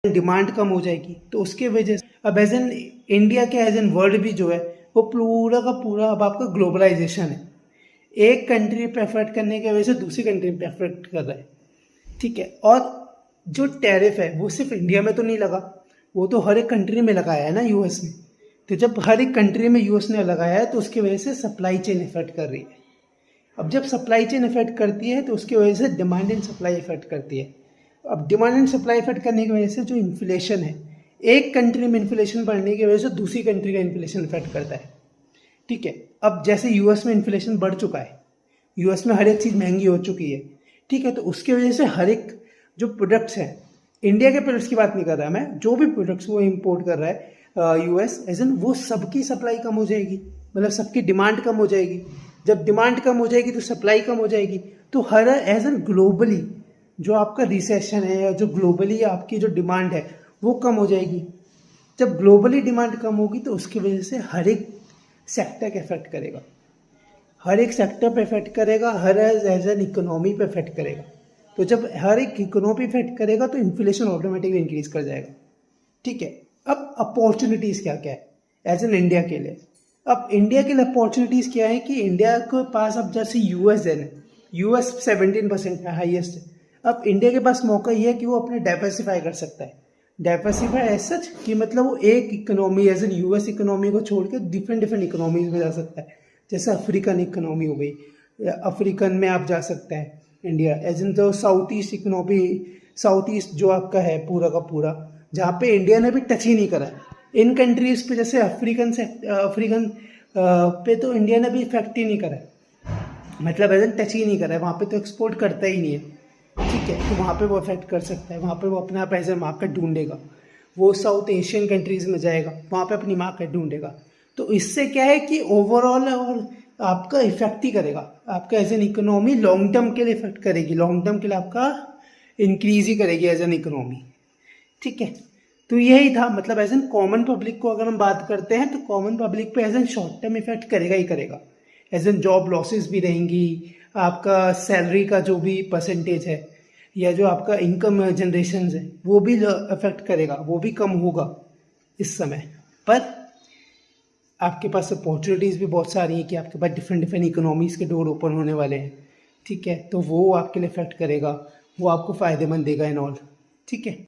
Demand कम हो जाएगी, तो उसके वजह से अब एज एन इंडिया के एज एन वर्ल्ड भी जो है वो पूरा का पूरा अब आपका ग्लोबलाइजेशन है। एक कंट्री पे एफर्ट करने की वजह से दूसरी कंट्री पे एफर्ट कर रहा है, ठीक है। और जो टैरिफ है वो सिर्फ इंडिया में तो नहीं लगा, वो तो हर एक कंट्री में लगाया है ना यूएस ने। तो जब हर एक कंट्री में यूएस ने लगाया है तो उसकी वजह से सप्लाई चेन इफेक्ट कर रही है। अब जब सप्लाई चेन इफेक्ट करती है तो उसकी वजह से डिमांड एंड सप्लाई इफेक्ट करती है। अब डिमांड एंड सप्लाई इफेक्ट करने की वजह से जो इन्फ्लेशन है, एक कंट्री में इन्फ्लेशन बढ़ने की वजह से दूसरी कंट्री का इन्फ्लेशन इफेक्ट करता है, ठीक है। अब जैसे यूएस में इन्फ्लेशन बढ़ चुका है, यूएस में हर एक चीज़ महंगी हो चुकी है, ठीक है। तो उसकी वजह से हर एक जो प्रोडक्ट्स हैं, इंडिया के प्रोडक्ट्स की बात नहीं कर रहा मैं, जो भी प्रोडक्ट्स वो इम्पोर्ट कर रहा है यूएस एज एन, वो सबकी सप्लाई कम हो जाएगी, मतलब सबकी डिमांड कम हो जाएगी। जब डिमांड कम हो जाएगी तो सप्लाई कम हो जाएगी, तो हर एज एन ग्लोबली जो आपका रिसेशन है या जो ग्लोबली आपकी जो डिमांड है वो कम हो जाएगी। जब ग्लोबली डिमांड कम होगी तो उसकी वजह से हर एक सेक्टर का इफेक्ट करेगा, हर एक सेक्टर पे इफेक्ट करेगा, हर एज एन इकोनॉमी पे इफेक्ट करेगा। तो जब हर एक इकोनॉमी इफेक्ट करेगा तो इन्फ्लेशन ऑटोमेटिकली इंक्रीज कर जाएगा, ठीक है। अब अपॉर्चुनिटीज़ क्या क्या है एज एन इंडिया के लिए? अब इंडिया के लिए अपॉर्चुनिटीज़ क्या है कि इंडिया के पास अब जैसे यूएस है, यूएस 17% है हाईएस्ट है। अब इंडिया के पास मौका ये है कि वो अपने डाइवर्सिफाई कर सकता है। डाइवर्सिफाई एज सच कि मतलब वो एक economy as an US economy को छोड़ के डिफरेंट डिफरेंट इकोनॉमीज में जा सकता है। जैसे अफ्रीकन इकोनॉमी हो गई, अफ्रीकन में आप जा सकते हैं इंडिया एज एन, जो south east economy, south east जो आपका है पूरा का पूरा, जहाँ पे इंडिया ने भी टच ही नहीं करा। इन कंट्रीज पे जैसे अफ्रीकन पे तो इंडिया ने भी इफेक्ट ही नहीं करा, मतलब एज एन टच ही नहीं करा है, वहाँ पे तो एक्सपोर्ट करता ही नहीं है, ठीक है। तो वहाँ पे वो अफेक्ट कर सकता है, वहाँ पे वो अपना आप एज एन मार्केट ढूंढेगा, वो साउथ एशियन कंट्रीज में जाएगा, वहाँ पे अपनी मार्केट ढूंढेगा। तो इससे क्या है कि ओवरऑल और आपका इफेक्ट ही करेगा, आपका as an economy long term के लिए इफेक्ट करेगी, लॉन्ग टर्म के लिए आपका इंक्रीज ही करेगी एज एन इकोनॉमी, ठीक है। तो यही था, मतलब एज एन कॉमन पब्लिक को अगर हम बात करते हैं तो कॉमन पब्लिक पे as an short term effect करेगा ही करेगा। एज एन जॉब लॉसेस भी रहेंगी, आपका सैलरी का जो भी परसेंटेज है या जो आपका इनकम जनरेशन है वो भी अफेक्ट करेगा, वो भी कम होगा इस समय। पर आपके पास अपॉर्चुनिटीज़ भी बहुत सारी हैं कि आपके पास डिफरेंट डिफरेंट इकोनॉमीज़ के डोर ओपन होने वाले हैं, ठीक है। तो वो आपके लिए इफेक्ट करेगा, वो आपको फ़ायदेमंद देगा इन ऑल, ठीक है।